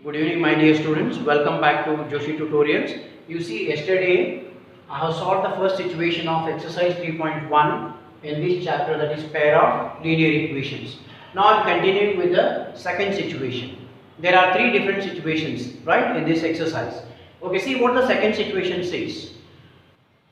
Good evening, my dear students. Welcome back to Joshi Tutorials. You see, yesterday I have solved the first situation of exercise 3.1 in this chapter, that is pair of linear equations. Now I am continuing with the second situation. There are three different situations, right, in this exercise. Okay, see what the second situation says.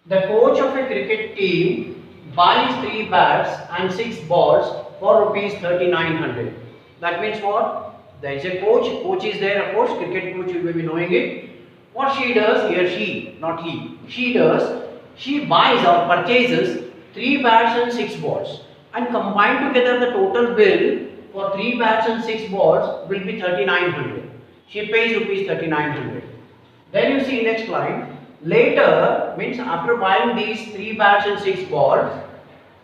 The coach of a cricket team buys 3 bats and 6 balls for rupees 3900. That means what? There is a coach is there, of course, cricket coach, you will be knowing it. What she does, here she, not he, she buys or purchases 3 bats and 6 balls, and combined together the total bill for 3 bats and 6 balls will be 3900. She pays rupees 3900. Then you see next line, later means after buying these 3 bats and 6 balls,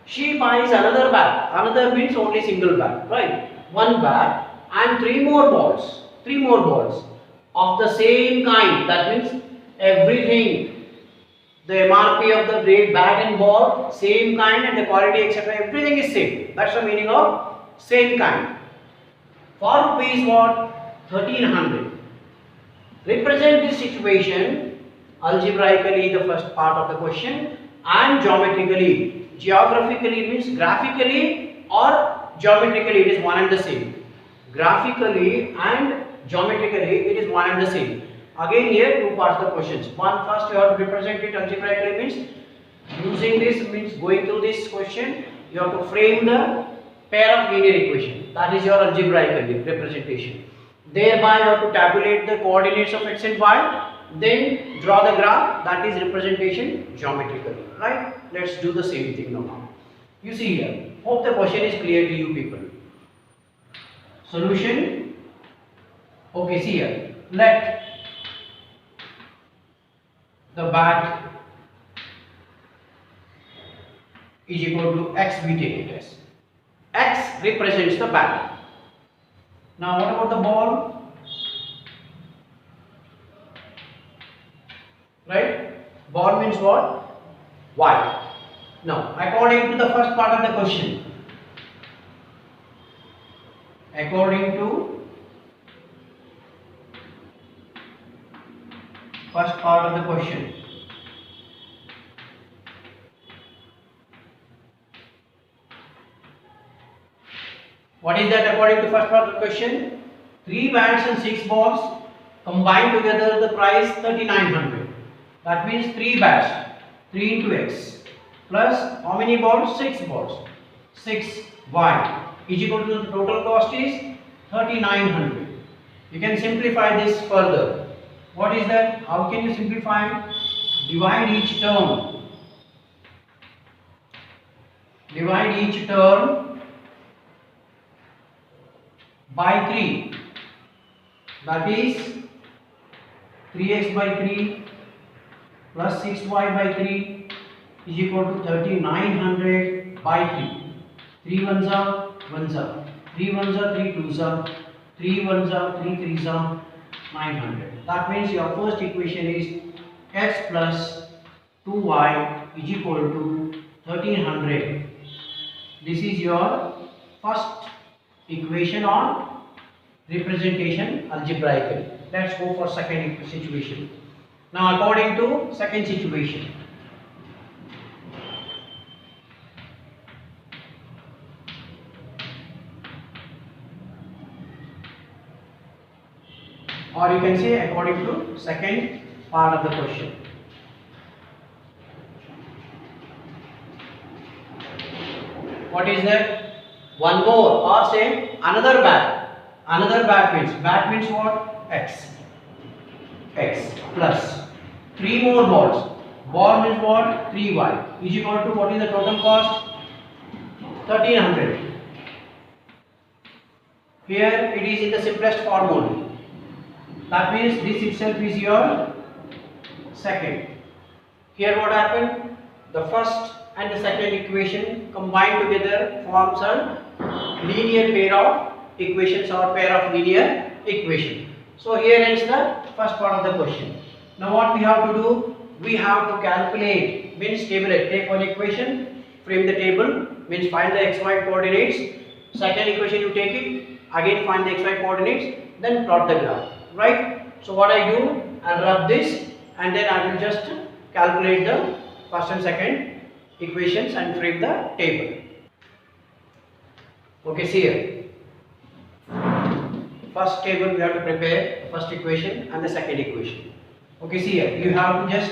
she buys another bat. Another means only single bat, right? One bat and 3 more balls. 3 more balls of the same kind. That means everything, the MRP of the grade bat and ball, same kind, and the quality etc. everything is same. That's the meaning of same kind. For rupees what? 1300. Represent this situation algebraically, the first part of the question, and geometrically. Geographically means graphically or geometrically, it is one and the same. Graphically and geometrically, it is one and the same. Again, here two parts of the questions. One, first you have to represent it algebraically, means using this, means going through this question, you have to frame the pair of linear equation. That is your algebraic representation. Thereby you have to tabulate the coordinates of x and y, then draw the graph, that is representation geometrically, right? Let's do the same thing now. You see here, hope the question is clear to you people. Solution. Okay, see here, let the bat is equal to x, we take it as x represents the bat. Now what about the ball? Right? Ball means what? Y. Now according to the first part of the question, according to first part of the question, what is that according to first part of the question? 3 bats and 6 balls combined together the price 3900. That means 3 bats, 3 into x, plus how many balls? 6 balls, 6y is equal to the total cost is 3900. You can simplify this further. What is that? How can you simplify? Divide each term. Divide each term by 3. That is 3x by 3 plus 6y by 3 is equal to 3900 by 3. 3 ones are 1s are, 3 ones are 3 2s are, 3 ones are 3 3s are, 900. That means your first equation is x plus 2y is equal to 1300. This is your first equation on representation algebraically. Let's go for second situation. Now according to second situation, or you can say according to second part of the question. What is that? One more, or say another bat. Another bat means what? X. X plus 3 more balls. Ball means what? 3y is equal to what is the total cost? 1300. Here it is in the simplest form only. That means this itself is your second. Here what happened? The first and the second equation combined together forms a linear pair of equations or pair of linear equation. So here ends the first part of the question. Now what we have to do? We have to calculate, means tabulate. Take one equation, frame the table, means find the xy coordinates. Second equation you take it, again find the xy coordinates, then plot the graph. right? So what I do, I'll rub this and then I will just calculate the first and second equations and frame the table. Okay, see here. First table we have to prepare the first equation and the second equation. Okay, see here. You have to just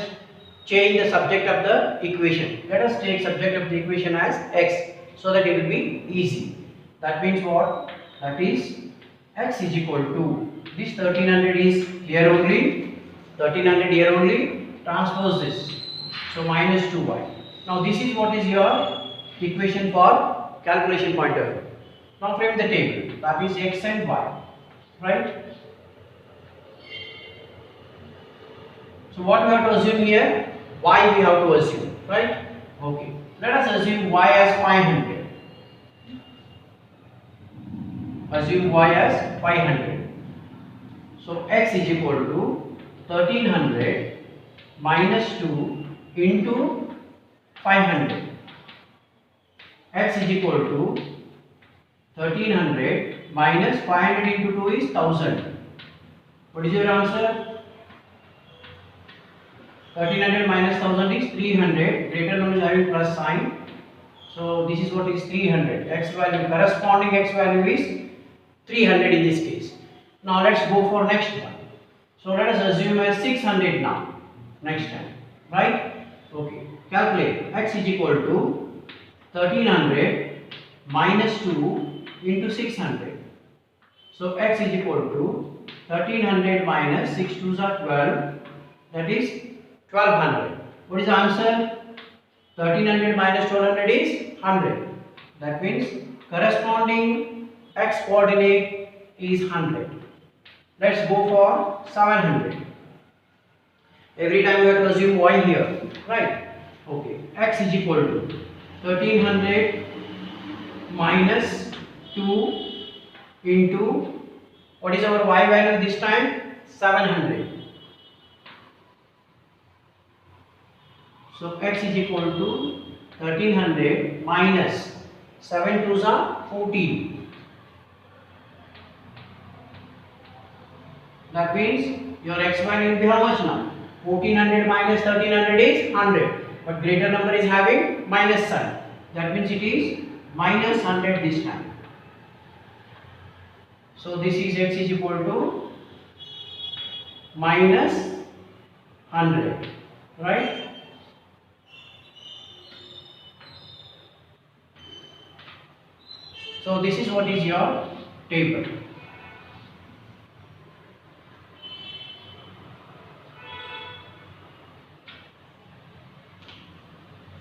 change the subject of the equation. Let us take subject of the equation as x so that it will be easy. That means what? That is x is equal to this 1300 is here only, 1300 here only, transpose this. So minus 2y. Now this is what is your equation for calculation point of view. Now frame the table. That is x and y. Right? So what we have to assume here? Y we have to assume. Right? Okay. Let us assume y as 500. Assume y as 500. So x is equal to 1300 minus 2 into 500. X is equal to 1300 minus 500 into 2 is 1000. What is your answer? 1300 minus 1000 is 300. Greater number is having plus sign. So this is what is 300. X value, corresponding x value is 300 in this case. Now let's go for next one. So let us assume as 600 now. Next time. Right? Okay. Calculate. X is equal to 1300 minus 2 into 600. So x is equal to 1300 minus 6 2s are 12. That is 1200. What is the answer? 1300 minus 1200 is 100. That means corresponding x coordinate is 100. Let's go for 700. Every time we have to assume y here, right? Okay. X is equal to 1300 minus 2 into, what is our y value this time? 700. So x is equal to 1300 minus 7 2s are 14. That means your x value will be how much now? 1400 minus 1300 is 100. But greater number is having minus sign. That means it is minus 100 this time. So this is x is equal to minus 100. Right? So this is what is your table.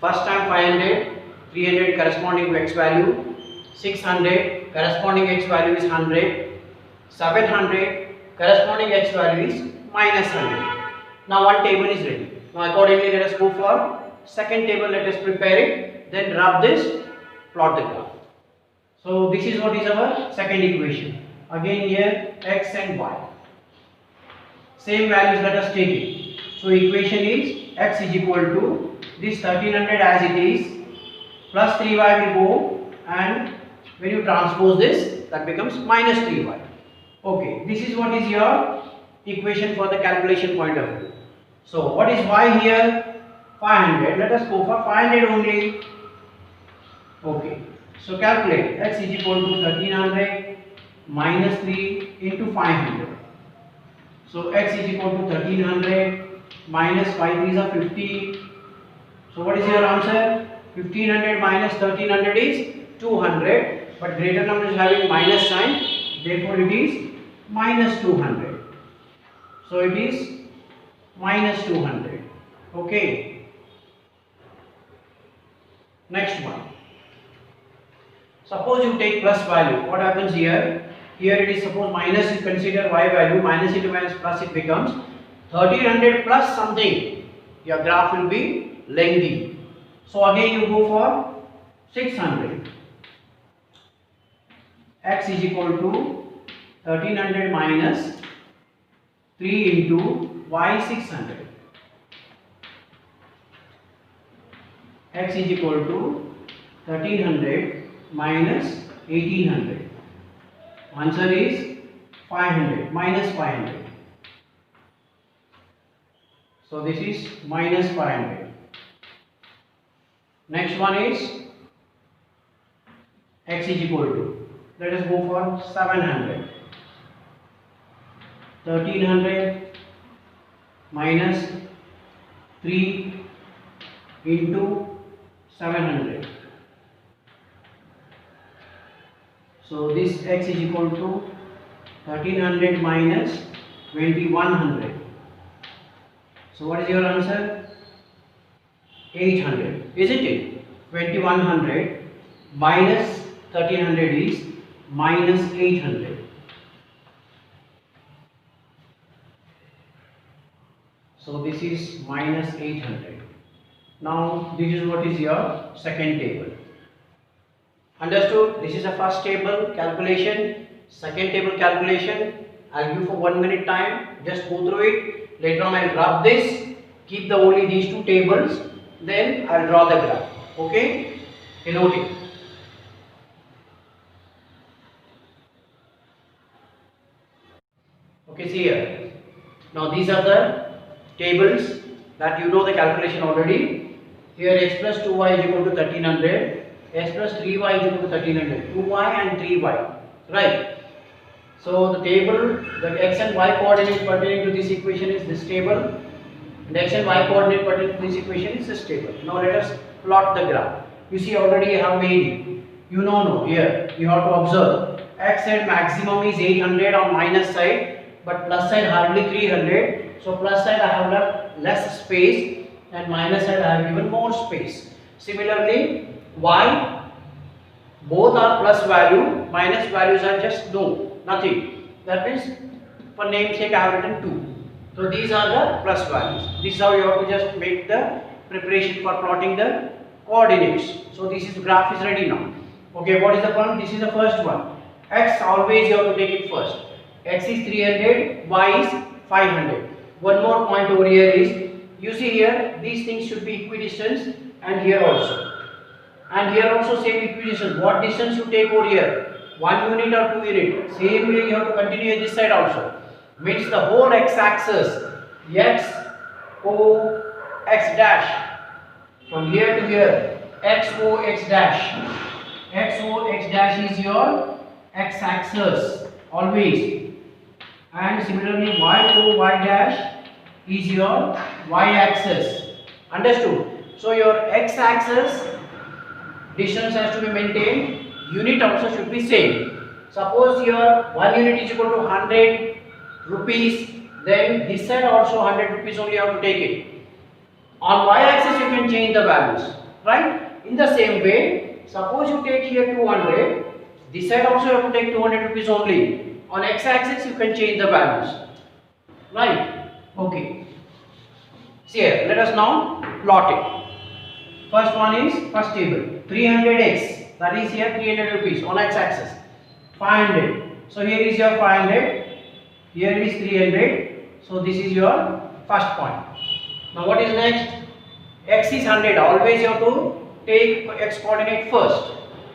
First time 500, 300 corresponding to x value, 600 corresponding x value is 100, 700 corresponding x value is minus 100. Now one table is ready. Now accordingly let us go for second table, let us prepare it, then rub this, plot the graph. So this is what is our second equation. Again here x and y. Same values, let us take it. So equation is x is equal to this 1300 as it is plus 3y will go, and when you transpose this that becomes minus 3y. Okay, this is what is your equation for the calculation point of view. So what is y here? 500. Let us go for 500 only. Okay. So calculate x is equal to 1300 minus 3 into 500. So x is equal to 1300 minus 5 is a 50. So what is your answer? 1500 minus 1300 is 200, but greater number is having minus sign, therefore it is minus 200. So it is minus 200. Okay. Next one. Suppose you take plus value. What happens here? Here it is suppose minus, you consider y value, minus into minus plus, it becomes 1300 plus something. Your graph will be lengthy. So again you go for 600. X is equal to 1300 minus 3 into y 600. X is equal to 1300 minus 1800. Answer is 500, minus 500. So this is minus 500. Next one is x is equal to, let us go for 700. 1300 minus 3 into 700. So this x is equal to 1300 minus 2100. So what is your answer? 800, isn't it? 2100 minus 1300 is minus 800. So this is minus 800. Now this is what is your second table. Understood? This is a first table calculation, second table calculation. I'll give you for 1 minute time. Just go through it. Later on I'll graph this. Keep the only these two tables. Then I'll draw the graph. Okay? Note it. Okay, see here. Now these are the tables that you know the calculation already. Here x plus 2y is equal to 1300, x plus 3y is equal to 1300, 2y and 3y, right? So the table, the x and y coordinate pertaining to this equation is this table, and x and y coordinate pertaining to this equation is this table. Now let us plot the graph. You see already I have made it. You know here you have to observe x side maximum is 800 on minus side, but plus side hardly 300. So plus side I have left less space and minus side I have given more space. Similarly, y, both are plus value, minus values are just nothing. That means for namesake I have written 2. So these are the plus values. This is how you have to just make the preparation for plotting the coordinates. So this is graph is ready now. Okay, what is the point? This is the first one. X always you have to take it first. X is 300, y is 500. One more point over here is, you see here these things should be equidistant, and here also. And here also same equidistance. What distance you take over here? 1 unit or 2 unit. Same way you have to continue this side also. Means the whole x-axis, x, o, x dash. From here to here, x, o, x dash. X, o, x dash is your x-axis always. And similarly y, o, y dash is your y-axis. Understood? So your x-axis distance has to be maintained, unit also should be same. Suppose your 1 unit is equal to 100 rupees, then this side also 100 rupees only you have to take it. On y-axis you can change the values, right? In the same way, suppose you take here 200, this side also you have to take 200 rupees only. On x-axis you can change the values, right? Okay. See here, let us now plot it. First one is first table, 300x, that is here 300 rupees on x-axis, 500. So here is your 500, here it is 300. So this is your first point. Now what is next? X is 100. Always you have to take x coordinate first.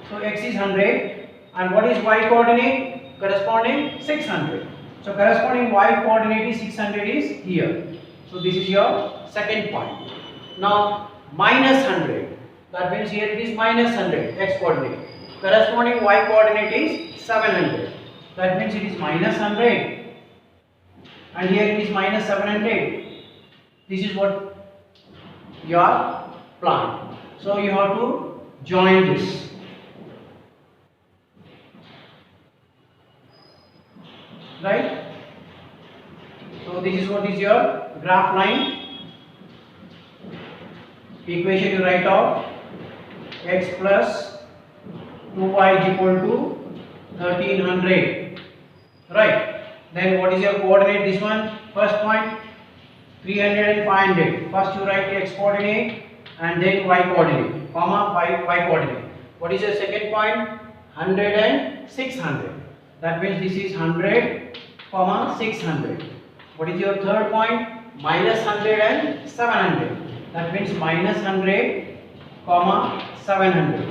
So x is 100, and what is y coordinate? Corresponding 600. So corresponding y coordinate is 600 is here. So this is your second point. Now minus 100. That means here it is minus 100 x coordinate. Corresponding y coordinate is 700. That means it is minus 100. And here it is minus 700. This is what your plan. So you have to join this. Right? So this is what is your graph line. Equation you write off, x plus 2y is equal to 1300. Right? Then what is your coordinate? This one, first point 300 and 500. First you write x coordinate and then y coordinate, comma y coordinate. What is your second point? 100 and 600. That means this is 100, comma 600. What is your third point? Minus 100 and 700. That means minus 100, comma 700.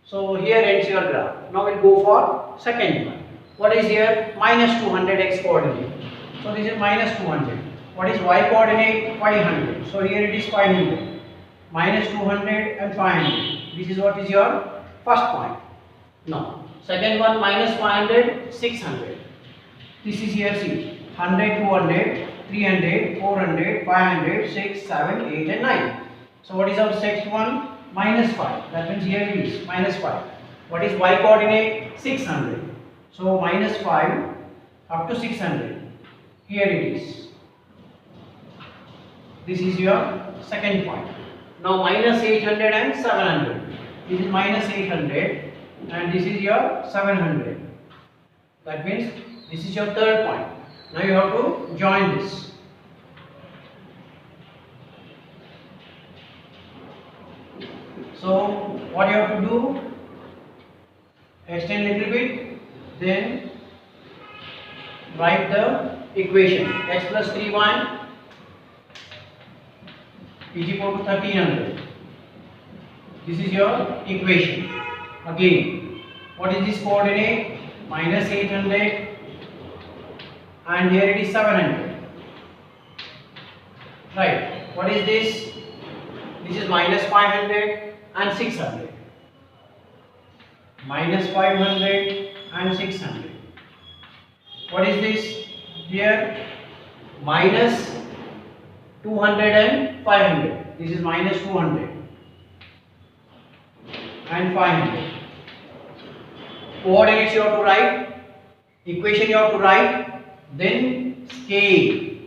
So here ends your graph. Now we'll go for second one. What is here? Minus 200 x coordinate. So this is minus 200. What is y coordinate? 500. So here it is 500. Minus 200 and 500. This is what is your first point. Now, second one, minus 500, 600. This is here, see, 100, 200, 300, 400, 500, 6, 7, 8 and 9. So what is our sixth one? Minus 5. That means here it is, minus 5. What is y coordinate? 600. So minus 5 up to 600. Here it is. This is your second point. Now minus 800 and 700. This is minus 800 and this is your 700. That means this is your third point. Now you have to join this. So what you have to do? Extend a little bit, then write the equation. X plus 3y is equal to 1300. This is your equation. Again, what is this coordinate? Minus 800 and here it is 700. Right. What is this? This is minus 500 and 600. Minus 500 and 600. What is this? Here minus 200 and 500. This is minus 200 and 500. Coordinates you have to write, equation you have to write, then scale.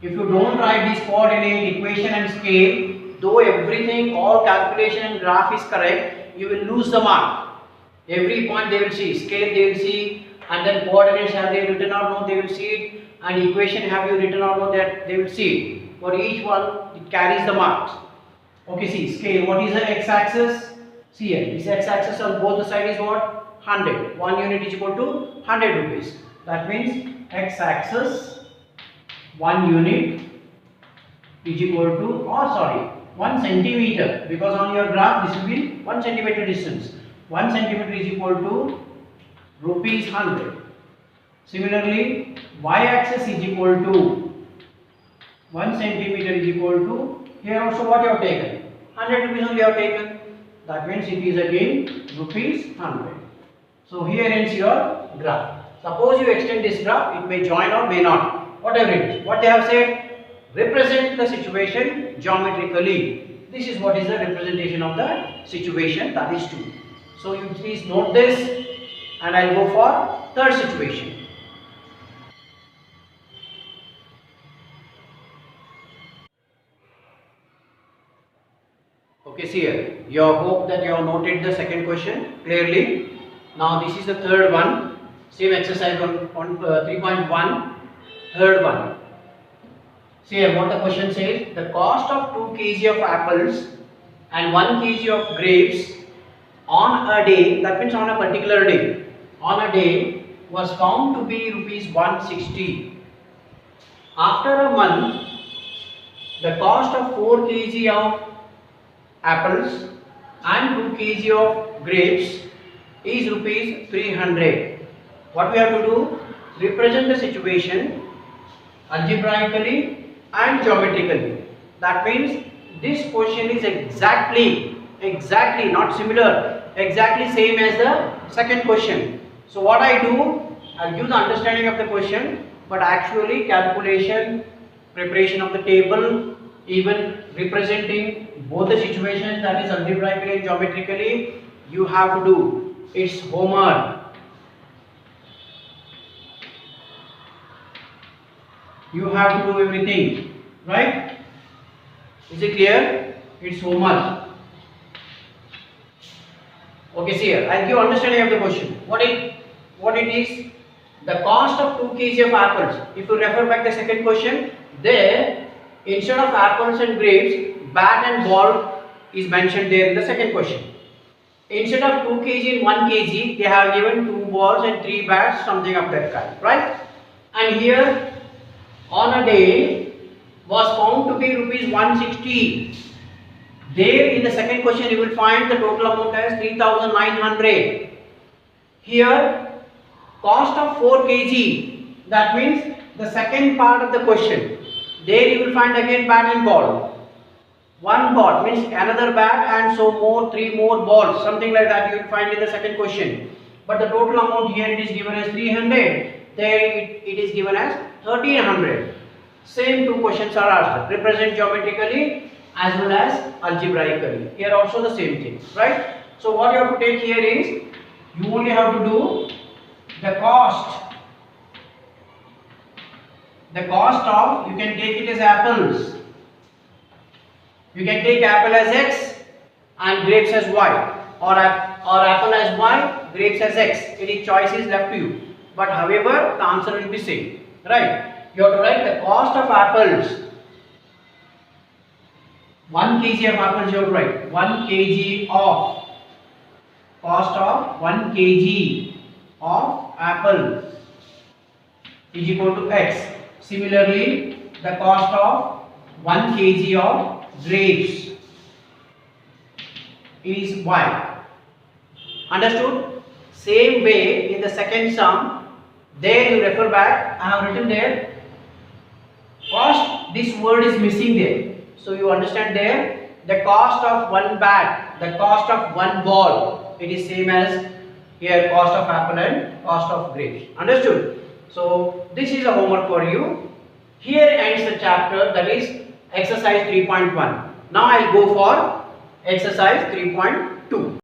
If you don't write this coordinate, equation and scale, though everything, all calculation and graph is correct, you will lose the mark. Every point they will see, scale they will see, and then coordinates have they written or no, they will see it, and equation have you written or no, that they will see it. For each one, it carries the marks. Okay, see, scale, what is the x-axis? See here, this x-axis on both the sides is what? 100. 1 unit is equal to 100 rupees. That means x-axis 1 unit is equal to, 1 centimeter, because on your graph this will be 1 centimeter distance. 1 centimeter is equal to rupees 100. Similarly, y-axis is equal to 1 centimeter is equal to, here also what you have taken? 100 rupees only you have taken. That means it is again rupees 100. So here ends your graph. Suppose you extend this graph, it may join or may not. Whatever it is. What they have said, represent the situation geometrically. This is what is the representation of the situation, that is 2. So you please note this and I will go for third situation. Okay, see here. You hope that you have noted the second question clearly. Now this is the third one. Same exercise on 3.1. Third one. See here what the question says. The cost of 2 kg of apples and 1 kg of grapes on a day, that means on a particular day, on a day was found to be rupees 160. After a month, the cost of 4 kg of apples and 2 kg of grapes is rupees 300. What we have to do? Represent the situation algebraically and geometrically. That means this question is exactly, not similar, exactly same as the second question. So what I do, I'll give the understanding of the question, but actually calculation, preparation of the table, even representing both the situations, that is algebraically and geometrically, you have to do. It's homework. You have to do everything, right? Is it clear? It's homework. Okay, see here. I'll give understanding of the question. What it is? The cost of 2 kg of apples. If you refer back the second question, there instead of apples and grapes, bat and ball is mentioned there in the second question. Instead of 2 kg and 1 kg, they have given 2 balls and 3 bats, something of that kind, right? And here, on a day, was found to be rupees 160. There in the second question, you will find the total amount as 3,900. Here, Cost of 4 kg. That means the second part of the question. There you will find again bat and ball. One ball means another bat and so more, 3 more balls, something like that you will find in the second question. But the total amount here it is given as 300, there it is given as 1300. Same two questions are asked, represent geometrically as well as algebraically. Here also the same thing, right? So what you have to take here is, you only have to do the cost. The cost of, you can take it as apples. You can take apple as x and grapes as y, or apple as y, grapes as x. Any choice is left to you. But however, the answer will be same, right? You have to write the cost of apples. 1 kg of apples you have to write. 1 kg of, cost of 1 kg of apple is equal to x. Similarly, the cost of 1 kg of grapes is y. Understood? Same way in the second sum, there you refer back, I have written there cost, this word is missing there. So you understand there, the cost of one bat, the cost of one ball, it is same as here cost of apple and cost of grapes. Understood? So this is a homework for you. Here ends the chapter, that is exercise 3.1. Now I will go for exercise 3.2.